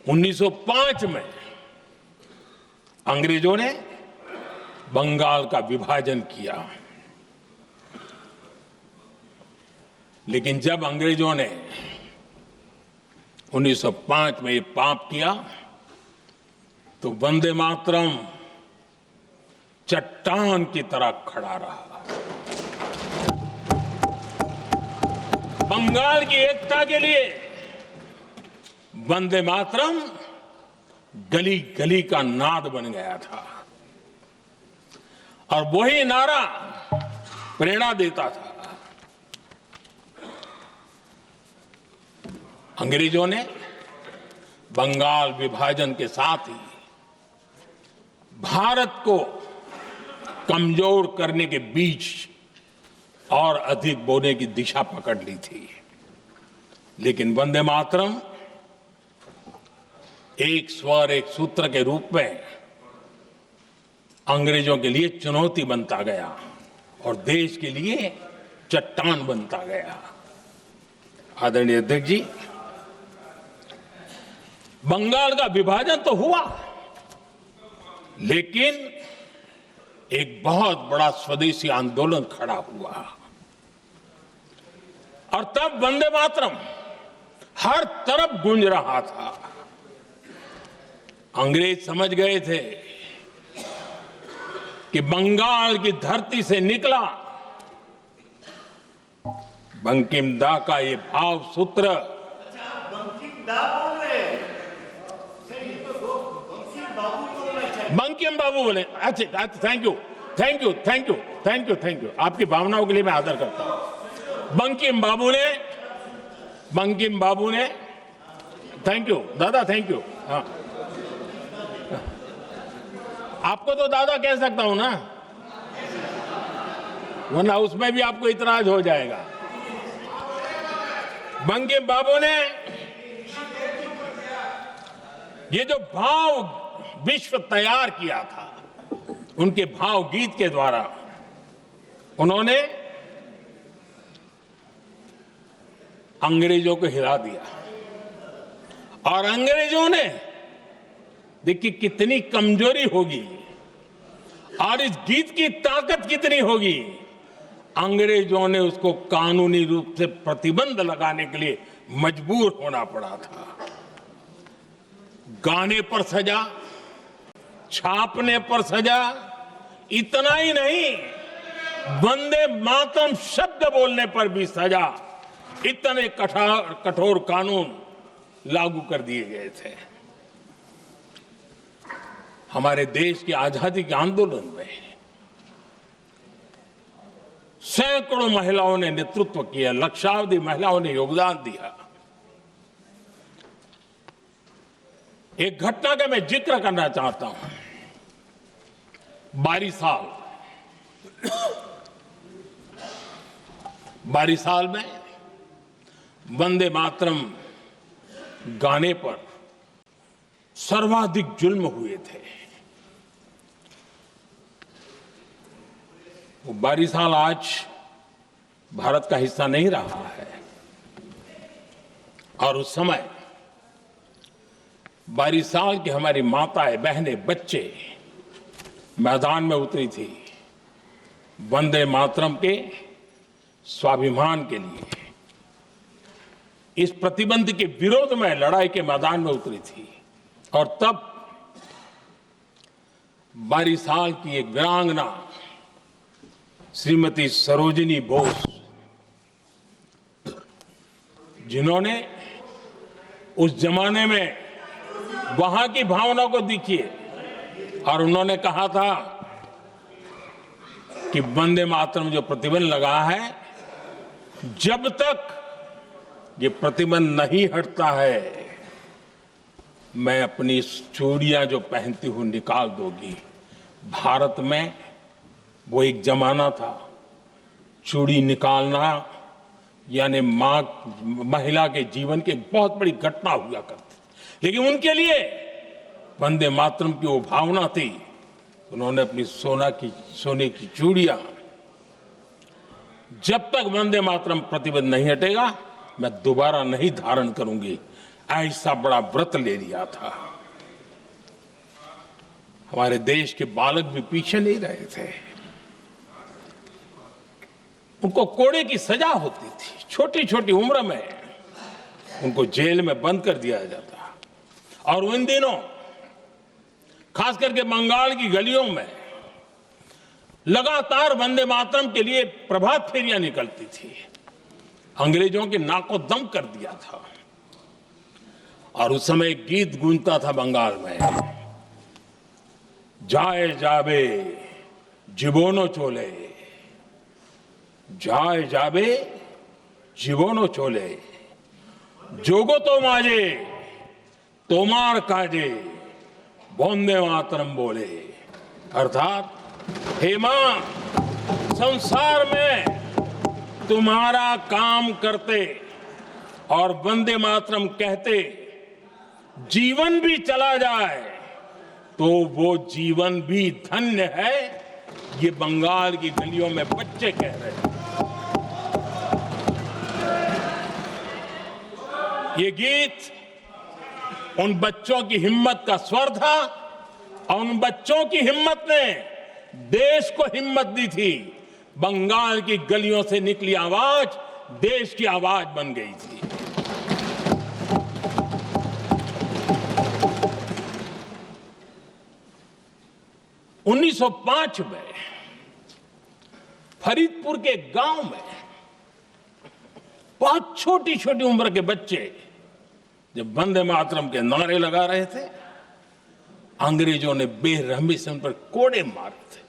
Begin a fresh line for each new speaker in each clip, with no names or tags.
1905 में अंग्रेजों ने बंगाल का विभाजन किया, लेकिन जब अंग्रेजों ने 1905 में ये पाप किया तो वंदे मातरम चट्टान की तरह खड़ा रहा। बंगाल की एकता के लिए वंदे मातरम गली गली का नाद बन गया था और वही नारा प्रेरणा देता था। अंग्रेजों ने बंगाल विभाजन के साथ ही भारत को कमजोर करने के बीच और अधिक बोने की दिशा पकड़ ली थी, लेकिन वंदे मातरम एक स्वर एक सूत्र के रूप में अंग्रेजों के लिए चुनौती बनता गया और देश के लिए चट्टान बनता गया। आदरणीय अध्यक्ष जी, बंगाल का विभाजन तो हुआ, लेकिन एक बहुत बड़ा स्वदेशी आंदोलन खड़ा हुआ और तब वंदे मातरम हर तरफ गूंज रहा था। अंग्रेज समझ गए थे कि बंगाल की धरती से निकला बंकिम दा का ये भाव सूत्र, बंकिम बाबू बोले। अच्छा, thank you thank you thank you thank you thank you, आपकी भावनाओं के लिए मैं आदर करता हूं। बंकिम बाबू ने थैंक यू दादा, थैंक यू। हाँ, आपको तो दादा कह सकता हूं ना, वरना उसमें भी आपको इतराज हो जाएगा। बंकिम बाबू ने ये जो भाव विश्व तैयार किया था, उनके भाव गीत के द्वारा उन्होंने अंग्रेजों को हिला दिया और अंग्रेजों ने देखिए कितनी कमजोरी होगी और इस गीत की ताकत कितनी होगी। अंग्रेजों ने उसको कानूनी रूप से प्रतिबंध लगाने के लिए मजबूर होना पड़ा था। गाने पर सजा, छापने पर सजा, इतना ही नहीं, वंदे मातरम शब्द बोलने पर भी सजा। इतने कठोर कानून लागू कर दिए गए थे। हमारे देश की आजादी के आंदोलन में सैकड़ों महिलाओं ने नेतृत्व किया, लक्षावधि महिलाओं ने योगदान दिया। एक घटना का मैं जिक्र करना चाहता हूं। 12 साल में वंदे मातरम गाने पर सर्वाधिक जुल्म हुए थे। वो 12 साल आज भारत का हिस्सा नहीं रहा है और उस समय 12 साल की हमारी माताएं, बहनें, बच्चे मैदान में उतरी थी वंदे मातरम के स्वाभिमान के लिए। इस प्रतिबंध के विरोध में लड़ाई के मैदान में उतरी थी और तब 12 साल की एक वीरांगना श्रीमती सरोजिनी बोस, जिन्होंने उस जमाने में वहां की भावना को देखिए और उन्होंने कहा था कि वंदे मातरम जो प्रतिबंध लगा है, जब तक ये प्रतिबंध नहीं हटता है, मैं अपनी चूड़ियां जो पहनती हूं निकाल दूंगी। भारत में वो एक जमाना था, चूड़ी निकालना यानी महिला के जीवन की एक बहुत बड़ी घटना हुआ करती, लेकिन उनके लिए वंदे मातरम की वो भावना थी। उन्होंने अपनी सोने की चूड़ियां, जब तक वंदे मातरम प्रतिबंध नहीं हटेगा मैं दोबारा नहीं धारण करूंगी। ऐसा बड़ा व्रत ले लिया था। हमारे देश के बालक भी पीछे नहीं रहे थे। उनको कोड़े की सजा होती थी, छोटी छोटी उम्र में उनको जेल में बंद कर दिया जाता। और उन दिनों खास करके बंगाल की गलियों में लगातार वंदे मातरम के लिए प्रभात फेरियां निकलती थी। अंग्रेजों के नाको दम कर दिया था। और उस समय गीत गूंजता था बंगाल में, जाए जाबे जीवनो चोले, जाए जाबे जीवनो चोले, जोगो तो माजे तोमार काजे, वंदे मातरम बोले। अर्थात हे मां, संसार में तुम्हारा काम करते और वंदे मातरम कहते जीवन भी चला जाए तो वो जीवन भी धन्य है। ये बंगाल की गलियों में बच्चे कह रहे हैं। ये गीत उन बच्चों की हिम्मत का स्वर था और उन बच्चों की हिम्मत ने देश को हिम्मत दी थी। बंगाल की गलियों से निकली आवाज देश की आवाज बन गई थी। उन्नीस 1905 में फरीदपुर के गांव में बहुत छोटी छोटी उम्र के बच्चे जब वंदे मातरम के नारे लगा रहे थे, अंग्रेजों ने बेरहमी से उन पर कोड़े मारे थे।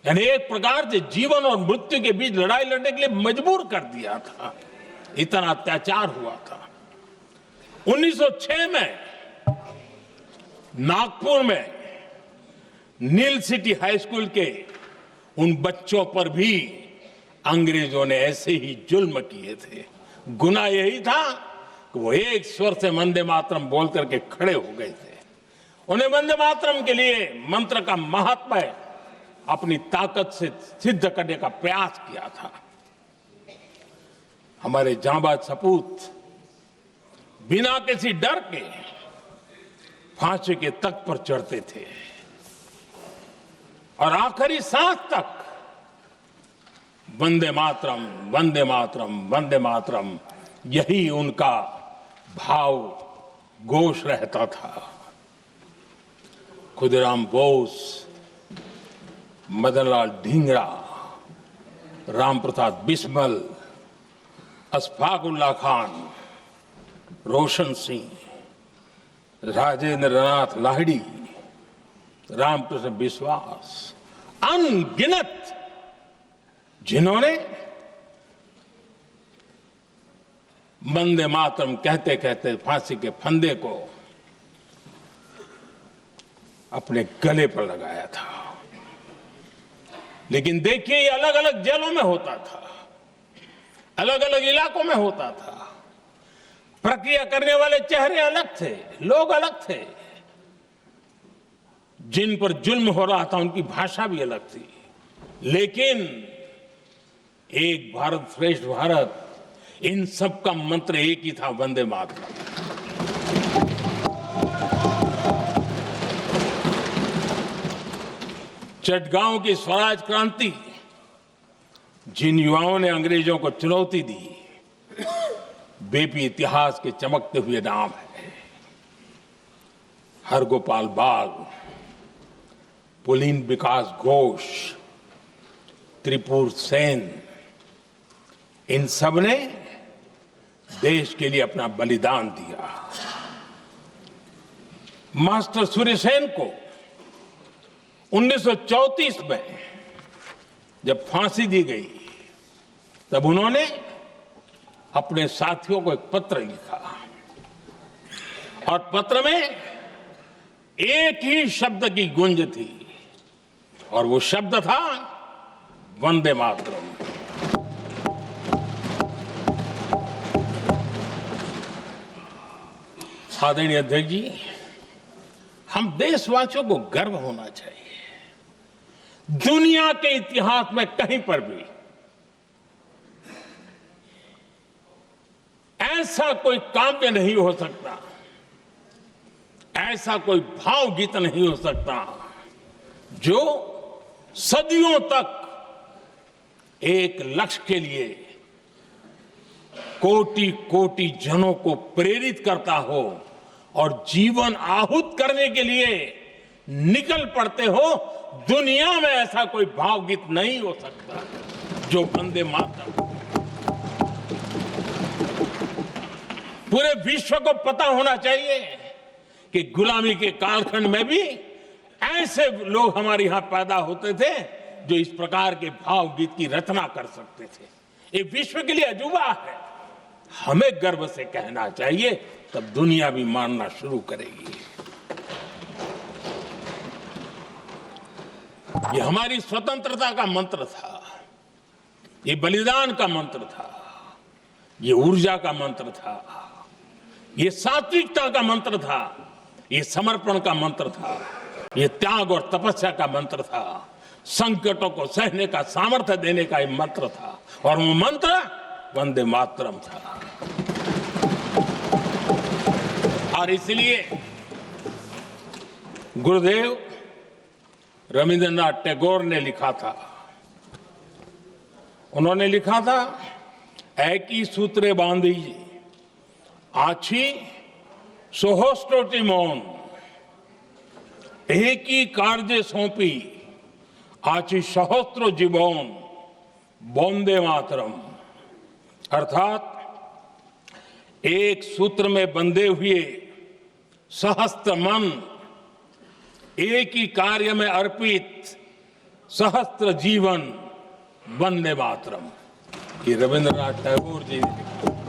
यानी एक प्रकार से जीवन और मृत्यु के बीच लड़ाई लड़ने के लिए मजबूर कर दिया था। इतना अत्याचार हुआ था। 1906 में नागपुर में नील सिटी हाई स्कूल के उन बच्चों पर भी अंग्रेजों ने ऐसे ही जुल्म किए थे। गुनाह यही था कि वो एक स्वर से वंदे मातरम बोल करके खड़े हो गए थे। उन्हें वंदे मातरम के लिए मंत्र का महात्म्य अपनी ताकत से सिद्ध करने का प्रयास किया था। हमारे जांबाज सपूत बिना किसी डर के फांसी के तख्त पर चढ़ते थे और आखिरी सांस तक वंदे मातरम, वंदे मातरम, वंदे मातरम, यही उनका भाव घोष रहता था। खुदीराम बोस, मदनलाल ढींगरा, राम प्रसाद बिस्मल, अशफाक उल्लाह खान, रोशन सिंह, राजेंद्र नाथ लाहिड़ी, रामकृष्ण विश्वास, अनगिनत जिन्होंने वंदे मातरम कहते कहते फांसी के फंदे को अपने गले पर लगाया था। लेकिन देखिए, ये अलग अलग जेलों में होता था, अलग अलग इलाकों में होता था। प्रक्रिया करने वाले चेहरे अलग थे, लोग अलग थे। जिन पर जुल्म हो रहा था उनकी भाषा भी अलग थी। लेकिन एक भारत श्रेष्ठ भारत, इन सब का मंत्र एक ही था, वंदे मातरम। चटगांव की स्वराज क्रांति, जिन युवाओं ने अंग्रेजों को चुनौती दी, वे भी इतिहास के चमकते हुए नाम है। हरगोपाल बाग, पुलिन विकास घोष, त्रिपुर सेन, इन सब ने देश के लिए अपना बलिदान दिया। मास्टर सूर्यसेन को 1934 में जब फांसी दी गई, तब उन्होंने अपने साथियों को एक पत्र लिखा और पत्र में एक ही शब्द की गूंज थी और वो शब्द था वंदे मातरम। आदरणीय अध्यक्ष जी, हम देशवासियों को गर्व होना चाहिए। दुनिया के इतिहास में कहीं पर भी ऐसा कोई काव्य नहीं हो सकता, ऐसा कोई भावगीत नहीं हो सकता जो सदियों तक एक लक्ष्य के लिए कोटि कोटि जनों को प्रेरित करता हो और जीवन आहूत करने के लिए निकल पड़ते हो। दुनिया में ऐसा कोई भावगीत नहीं हो सकता जो वंदे मातरम। पूरे विश्व को पता होना चाहिए कि गुलामी के कालखंड में भी ऐसे लोग हमारे यहां पैदा होते थे जो इस प्रकार के भावगीत की रचना कर सकते थे। ये विश्व के लिए अजूबा है, हमें गर्व से कहना चाहिए, तब दुनिया भी मानना शुरू करेगी। ये हमारी स्वतंत्रता का मंत्र था, ये बलिदान का मंत्र था, ये ऊर्जा का मंत्र था, ये सात्विकता का मंत्र था, ये समर्पण का मंत्र था, ये त्याग और तपस्या का मंत्र था, संकटों को सहने का सामर्थ्य देने का ये मंत्र था, और वो मंत्र वंदे मातरम था। और इसलिए गुरुदेव रविंद्रनाथ टैगोर ने लिखा था, उन्होंने लिखा था, एकी सूत्रे बांधी आछी सोहोस्टोटी मौन, एक ही कार्य सौंपी आची सहस्त्रो जीवन वंदे मातरम। अर्थात एक सूत्र में बंधे हुए सहस्त्र मन, एक ही कार्य में अर्पित सहस्त्र जीवन, वंदे मातरम। ये रविंद्रनाथ टैगोर जी ने लिखा।